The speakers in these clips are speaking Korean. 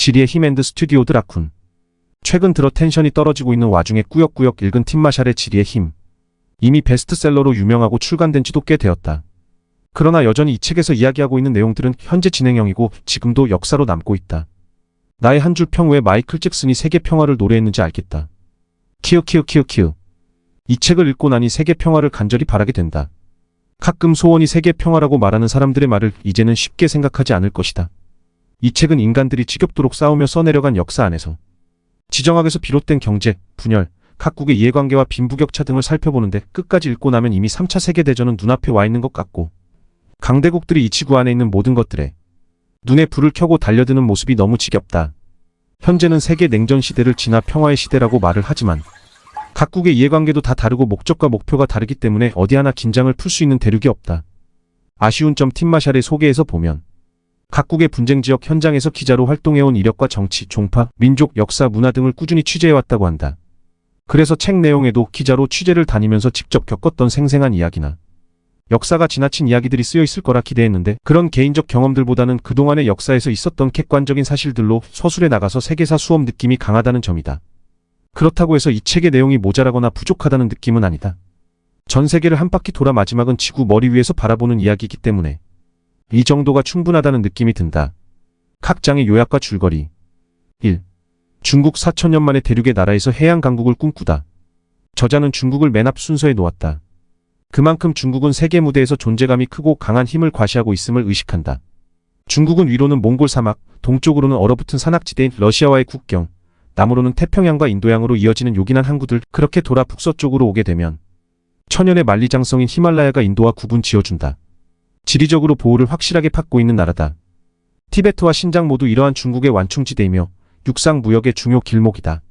지리의 힘 앤드 스튜디오 드라쿤. 최근 들어 텐션이 떨어지고 있는 와중에 꾸역꾸역 읽은 팀 마샬의 지리의 힘. 이미 베스트셀러로 유명하고 출간된 지도 꽤 되었다. 그러나 여전히 이 책에서 이야기하고 있는 내용들은 현재 진행형이고 지금도 역사로 남고 있다. 나의 한 줄 평 왜 마이클 잭슨이 세계 평화를 노래했는지 알겠다. 키읔. 이 책을 읽고 나니 세계 평화를 간절히 바라게 된다. 가끔 소원이 세계 평화라고 말하는 사람들의 말을 이제는 쉽게 생각하지 않을 것이다. 이 책은 인간들이 지겹도록 싸우며 써내려간 역사 안에서 지정학에서 비롯된 경제, 분열, 각국의 이해관계와 빈부격차 등을 살펴보는데 끝까지 읽고 나면 이미 3차 세계대전은 눈앞에 와 있는 것 같고 강대국들이 이 지구 안에 있는 모든 것들에 눈에 불을 켜고 달려드는 모습이 너무 지겹다. 현재는 세계 냉전 시대를 지나 평화의 시대라고 말을 하지만 각국의 이해관계도 다 다르고 목적과 목표가 다르기 때문에 어디 하나 긴장을 풀 수 있는 대륙이 없다. 아쉬운 점 팀 마샬의 소개에서 보면 각국의 분쟁 지역 현장에서 기자로 활동해온 이력과 정치, 종파, 민족, 역사, 문화 등을 꾸준히 취재해왔다고 한다. 그래서 책 내용에도 기자로 취재를 다니면서 직접 겪었던 생생한 이야기나 역사가 지나친 이야기들이 쓰여 있을 거라 기대했는데 그런 개인적 경험들보다는 그동안의 역사에서 있었던 객관적인 사실들로 서술해 나가서 세계사 수업 느낌이 강하다는 점이다. 그렇다고 해서 이 책의 내용이 모자라거나 부족하다는 느낌은 아니다. 전 세계를 한 바퀴 돌아 마지막은 지구 머리 위에서 바라보는 이야기이기 때문에 이 정도가 충분하다는 느낌이 든다. 각 장의 요약과 줄거리. 1. 중국 4천년 만에 대륙의 나라에서 해양 강국을 꿈꾸다. 저자는 중국을 맨 앞 순서에 놓았다. 그만큼 중국은 세계 무대에서 존재감이 크고 강한 힘을 과시하고 있음을 의식한다. 중국은 위로는 몽골 사막, 동쪽으로는 얼어붙은 산악지대인 러시아와의 국경, 남으로는 태평양과 인도양으로 이어지는 요긴한 항구들. 그렇게 돌아 북서쪽으로 오게 되면 천연의 만리장성인 히말라야가 인도와 구분 지어준다. 지리적으로 보호를 확실하게 받고 있는 나라다. 티베트와 신장 모두 이러한 중국의 완충지대이며 육상 무역의 중요 길목이다.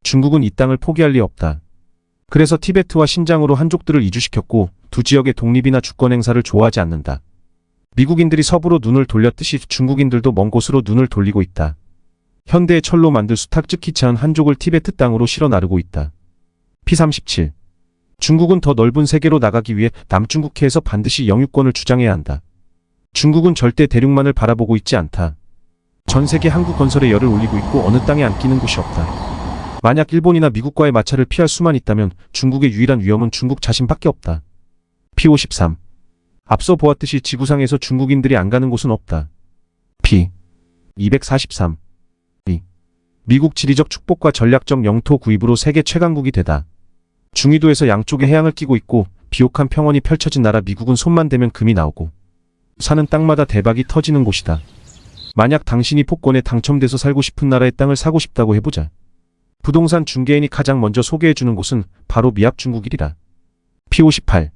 중국은 이 땅을 포기할 리 없다. 그래서 티베트와 신장으로 한족들을 이주시켰고 두 지역의 독립이나 주권 행사를 좋아하지 않는다. 미국인들이 서부로 눈을 돌렸듯이 중국인들도 먼 곳으로 눈을 돌리고 있다. 현대의 철로 만들 수탉즉 기차은 한족을 티베트 땅으로 실어 나르고 있다. P37. 중국은 더 넓은 세계로 나가기 위해 남중국해에서 반드시 영유권을 주장해야 한다. 중국은 절대 대륙만을 바라보고 있지 않다. 전 세계 항구 건설에 열을 올리고 있고 어느 땅에 안 끼는 곳이 없다. 만약 일본이나 미국과의 마찰을 피할 수만 있다면 중국의 유일한 위험은 중국 자신밖에 없다. P53. 앞서 보았듯이 지구상에서 중국인들이 안 가는 곳은 없다. P243. 미국 지리적 축복과 전략적 영토 구입으로 세계 최강국이 되다. 중위도에서 양쪽에 해양을 끼고 있고 비옥한 평원이 펼쳐진 나라 미국은 손만 대면 금이 나오고 사는 땅마다 대박이 터지는 곳이다. 만약 당신이 복권에 당첨돼서 살고 싶은 나라의 땅을 사고 싶다고 해보자. 부동산 중개인이 가장 먼저 소개해주는 곳은 바로 미합 중국이리라. P58.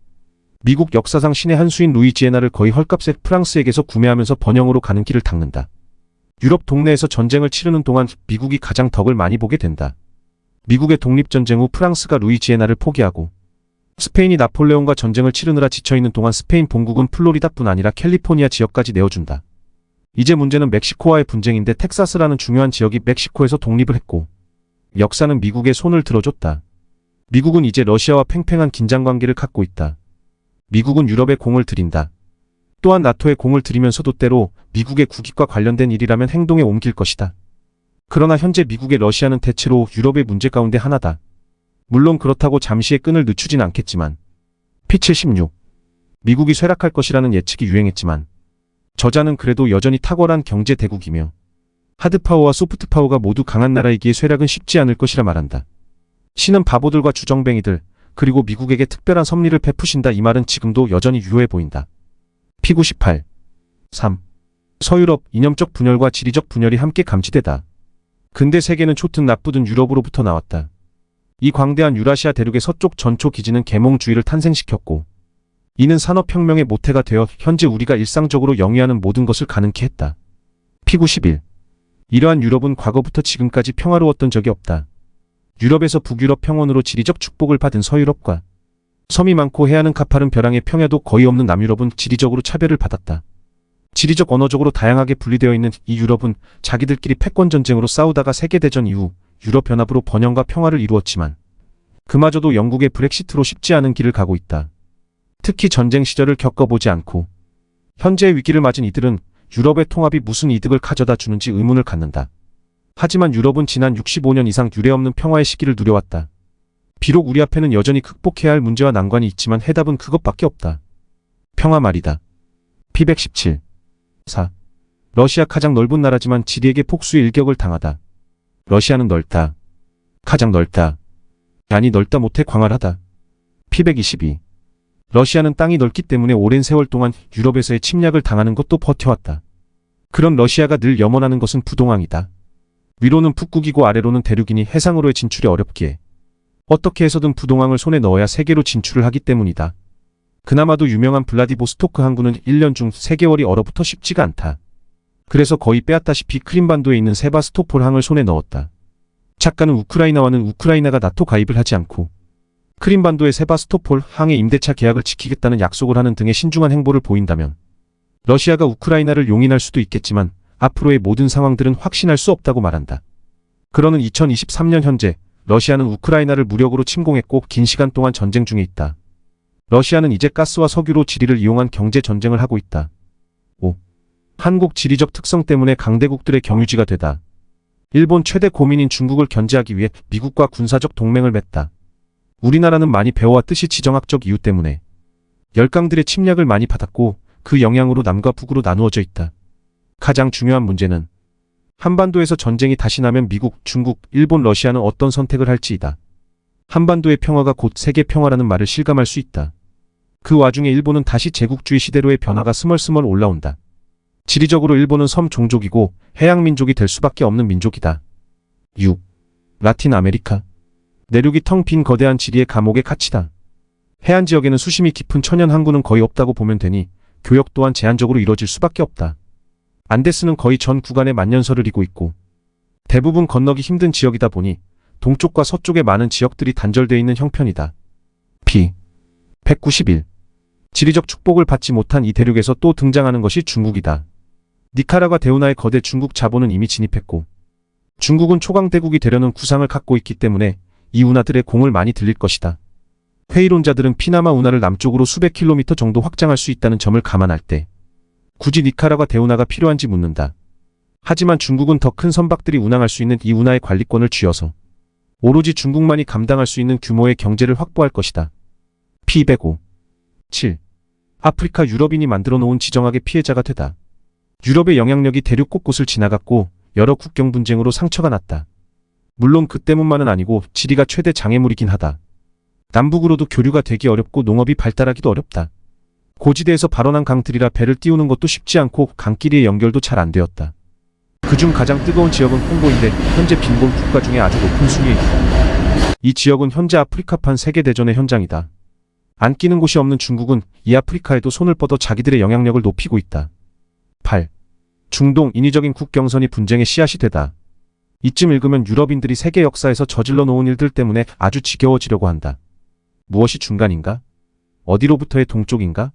미국 역사상 신의 한 수인 루이지애나를 거의 헐값에 프랑스에게서 구매하면서 번영으로 가는 길을 닦는다. 유럽 동네에서 전쟁을 치르는 동안 미국이 가장 덕을 많이 보게 된다. 미국의 독립전쟁 후 프랑스가 루이지애나를 포기하고 스페인이 나폴레옹과 전쟁을 치르느라 지쳐있는 동안 스페인 본국은 플로리다뿐 아니라 캘리포니아 지역까지 내어준다. 이제 문제는 멕시코와의 분쟁인데 텍사스라는 중요한 지역이 멕시코에서 독립을 했고 역사는 미국에 손을 들어줬다. 미국은 이제 러시아와 팽팽한 긴장관계를 갖고 있다. 미국은 유럽에 공을 들인다. 또한 나토에 공을 들이면서도 때로 미국의 국익과 관련된 일이라면 행동에 옮길 것이다. 그러나 현재 미국의 러시아는 대체로 유럽의 문제 가운데 하나다. 물론 그렇다고 잠시의 끈을 늦추진 않겠지만 P76. 미국이 쇠락할 것이라는 예측이 유행했지만 저자는 그래도 여전히 탁월한 경제 대국이며 하드파워와 소프트파워가 모두 강한 나라이기에 쇠락은 쉽지 않을 것이라 말한다. 신은 바보들과 주정뱅이들 그리고 미국에게 특별한 섭리를 베푸신다. 이 말은 지금도 여전히 유효해 보인다. P98. 3. 서유럽 이념적 분열과 지리적 분열이 함께 감지되다. 근대 세계는 좋든 나쁘든 유럽으로부터 나왔다. 이 광대한 유라시아 대륙의 서쪽 전초 기지는 계몽주의를 탄생시켰고 이는 산업혁명의 모태가 되어 현재 우리가 일상적으로 영위하는 모든 것을 가능케 했다. P91. 이러한 유럽은 과거부터 지금까지 평화로웠던 적이 없다. 유럽에서 북유럽 평원으로 지리적 축복을 받은 서유럽과 섬이 많고 해안은 가파른 벼랑의 평야도 거의 없는 남유럽은 지리적으로 차별을 받았다. 지리적 언어적으로 다양하게 분리되어 있는 이 유럽은 자기들끼리 패권전쟁으로 싸우다가 세계대전 이후 유럽 연합으로 번영과 평화를 이루었지만 그마저도 영국의 브렉시트로 쉽지 않은 길을 가고 있다. 특히 전쟁 시절을 겪어보지 않고 현재의 위기를 맞은 이들은 유럽의 통합이 무슨 이득을 가져다 주는지 의문을 갖는다. 하지만 유럽은 지난 65년 이상 유례없는 평화의 시기를 누려왔다. 비록 우리 앞에는 여전히 극복해야 할 문제와 난관이 있지만 해답은 그것밖에 없다. 평화 말이다. P117. 4. 러시아 가장 넓은 나라지만 지리에게 폭수의 일격을 당하다. 러시아는 넓다. 가장 넓다. 아니 넓다 못해 광활하다. P122. 러시아는 땅이 넓기 때문에 오랜 세월 동안 유럽에서의 침략을 당하는 것도 버텨왔다. 그런 러시아가 늘 염원하는 것은 부동항이다. 위로는 북극이고 아래로는 대륙이니 해상으로의 진출이 어렵기에 어떻게 해서든 부동항을 손에 넣어야 세계로 진출을 하기 때문이다. 그나마도 유명한 블라디보스토크 항구는 1년 중 3개월이 얼어붙어 쉽지가 않다. 그래서 거의 빼앗다시피 크림반도에 있는 세바스토폴 항을 손에 넣었다. 작가는 우크라이나와는 우크라이나가 나토 가입을 하지 않고 크림반도의 세바스토폴 항의 임대차 계약을 지키겠다는 약속을 하는 등의 신중한 행보를 보인다면 러시아가 우크라이나를 용인할 수도 있겠지만 앞으로의 모든 상황들은 확신할 수 없다고 말한다. 그러는 2023년 현재 러시아는 우크라이나를 무력으로 침공했고 긴 시간 동안 전쟁 중에 있다. 러시아는 이제 가스와 석유로 지리를 이용한 경제 전쟁을 하고 있다. 5. 한국 지리적 특성 때문에 강대국들의 경유지가 되다. 일본 최대 고민인 중국을 견제하기 위해 미국과 군사적 동맹을 맺다. 우리나라는 많이 배워왔듯이 지정학적 이유 때문에 열강들의 침략을 많이 받았고 그 영향으로 남과 북으로 나누어져 있다. 가장 중요한 문제는 한반도에서 전쟁이 다시 나면 미국, 중국, 일본, 러시아는 어떤 선택을 할지이다. 한반도의 평화가 곧 세계 평화라는 말을 실감할 수 있다. 그 와중에 일본은 다시 제국주의 시대로의 변화가 스멀스멀 올라온다. 지리적으로 일본은 섬 종족이고 해양민족이 될 수밖에 없는 민족이다. 6. 라틴 아메리카. 내륙이 텅 빈 거대한 지리의 감옥의 가치다. 해안 지역에는 수심이 깊은 천연 항구는 거의 없다고 보면 되니 교역 또한 제한적으로 이뤄질 수밖에 없다. 안데스는 거의 전 구간에 만년설을 이고 있고 대부분 건너기 힘든 지역이다 보니 동쪽과 서쪽의 많은 지역들이 단절되어 있는 형편이다. P. 191. 지리적 축복을 받지 못한 이 대륙에서 또 등장하는 것이 중국이다. 니카라과 대운하의 거대 중국 자본은 이미 진입했고 중국은 초강대국이 되려는 구상을 갖고 있기 때문에 이 운하들의 공을 많이 들릴 것이다. 회의론자들은 피나마 운하를 남쪽으로 수백 킬로미터 정도 확장할 수 있다는 점을 감안할 때 굳이 니카라과 대운하가 필요한지 묻는다. 하지만 중국은 더 큰 선박들이 운항할 수 있는 이 운하의 관리권을 쥐어서 오로지 중국만이 감당할 수 있는 규모의 경제를 확보할 것이다. P105. 7. 아프리카 유럽인이 만들어 놓은 지정학의 피해자가 되다. 유럽의 영향력이 대륙 곳곳을 지나갔고 여러 국경 분쟁으로 상처가 났다. 물론 그 때문만은 아니고 지리가 최대 장애물이긴 하다. 남북으로도 교류가 되기 어렵고 농업이 발달하기도 어렵다. 고지대에서 발원한 강들이라 배를 띄우는 것도 쉽지 않고 강끼리의 연결도 잘 안 되었다. 그중 가장 뜨거운 지역은 콩고인데 현재 빈곤 국가 중에 아주 높은 순위에 있다. 이 지역은 현재 아프리카판 세계대전의 현장이다. 안 끼는 곳이 없는 중국은 이 아프리카에도 손을 뻗어 자기들의 영향력을 높이고 있다. 8. 중동 인위적인 국경선이 분쟁의 씨앗이 되다. 이쯤 읽으면 유럽인들이 세계 역사에서 저질러 놓은 일들 때문에 아주 지겨워지려고 한다. 무엇이 중간인가? 어디로부터의 동쪽인가?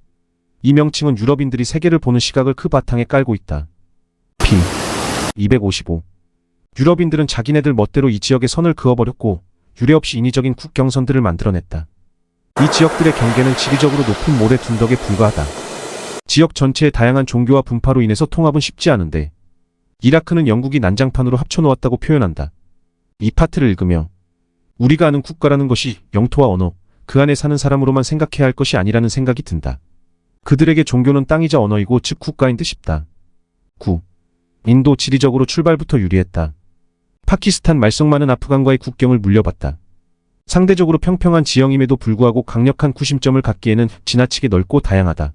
이 명칭은 유럽인들이 세계를 보는 시각을 그 바탕에 깔고 있다. P. 255. 유럽인들은 자기네들 멋대로 이 지역에 선을 그어버렸고 유례없이 인위적인 국경선들을 만들어냈다. 이 지역들의 경계는 지리적으로 높은 모래 둔덕에 불과하다. 지역 전체의 다양한 종교와 분파로 인해서 통합은 쉽지 않은데 이라크는 영국이 난장판으로 합쳐놓았다고 표현한다. 이 파트를 읽으며 우리가 아는 국가라는 것이 영토와 언어, 그 안에 사는 사람으로만 생각해야 할 것이 아니라는 생각이 든다. 그들에게 종교는 땅이자 언어이고 즉 국가인 듯 싶다. 9. 인도 지리적으로 출발부터 유리했다. 파키스탄 말썽 많은 아프간과의 국경을 물려봤다. 상대적으로 평평한 지형임에도 불구하고 강력한 구심점을 갖기에는 지나치게 넓고 다양하다.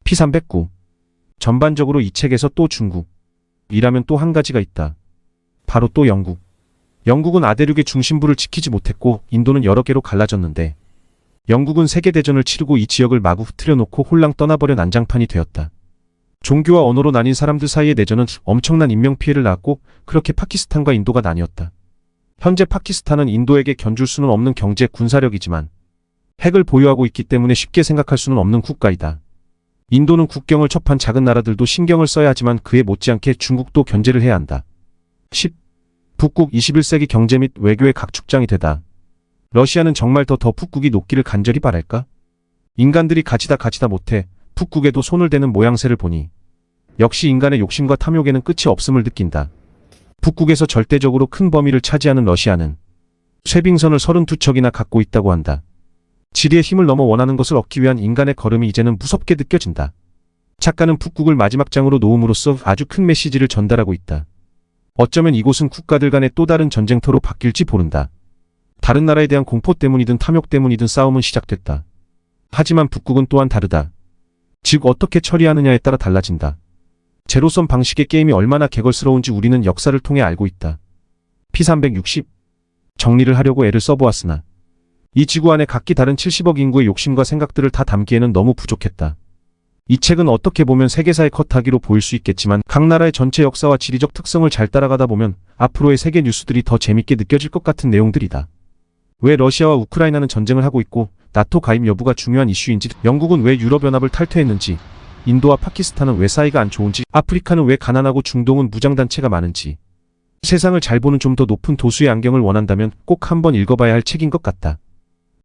P309. 전반적으로 이 책에서 또 중국이라면 또 한 가지가 있다. 바로 또 영국. 영국은 아대륙의 중심부를 지키지 못했고 인도는 여러 개로 갈라졌는데 영국은 세계대전을 치르고 이 지역을 마구 흐트려 놓고 홀랑 떠나버려 난장판이 되었다. 종교와 언어로 나뉜 사람들 사이의 내전은 엄청난 인명피해를 낳았고 그렇게 파키스탄과 인도가 나뉘었다. 현재 파키스탄은 인도에게 견줄 수는 없는 경제 군사력이지만 핵을 보유하고 있기 때문에 쉽게 생각할 수는 없는 국가이다. 인도는 국경을 접한 작은 나라들도 신경을 써야 하지만 그에 못지않게 중국도 견제를 해야 한다. 10. 북극 21세기 경제 및 외교의 각축장이 되다. 러시아는 정말 더 북극이 녹기를 간절히 바랄까? 인간들이 가지다 못해 북극에도 손을 대는 모양새를 보니 역시 인간의 욕심과 탐욕에는 끝이 없음을 느낀다. 북극에서 절대적으로 큰 범위를 차지하는 러시아는 쇠빙선을 32척이나 갖고 있다고 한다. 지리의 힘을 넘어 원하는 것을 얻기 위한 인간의 걸음이 이제는 무섭게 느껴진다. 작가는 북극을 마지막 장으로 놓음으로써 아주 큰 메시지를 전달하고 있다. 어쩌면 이곳은 국가들 간의 또 다른 전쟁터로 바뀔지 모른다. 다른 나라에 대한 공포 때문이든 탐욕 때문이든 싸움은 시작됐다. 하지만 북극은 또한 다르다. 즉 어떻게 처리하느냐에 따라 달라진다. 제로섬 방식의 게임이 얼마나 개걸스러운지 우리는 역사를 통해 알고 있다. P360 정리를 하려고 애를 써보았으나 이 지구 안에 각기 다른 70억 인구의 욕심과 생각들을 다 담기에는 너무 부족했다. 이 책은 어떻게 보면 세계사의 컷하기로 보일 수 있겠지만 각 나라의 전체 역사와 지리적 특성을 잘 따라가다 보면 앞으로의 세계 뉴스들이 더 재밌게 느껴질 것 같은 내용들이다. 왜 러시아와 우크라이나는 전쟁을 하고 있고 나토 가입 여부가 중요한 이슈인지, 영국은 왜 유럽연합을 탈퇴했는지, 인도와 파키스탄은 왜 사이가 안 좋은지, 아프리카는 왜 가난하고 중동은 무장단체가 많은지. 세상을 잘 보는 좀 더 높은 도수의 안경을 원한다면 꼭 한번 읽어봐야 할 책인 것 같다.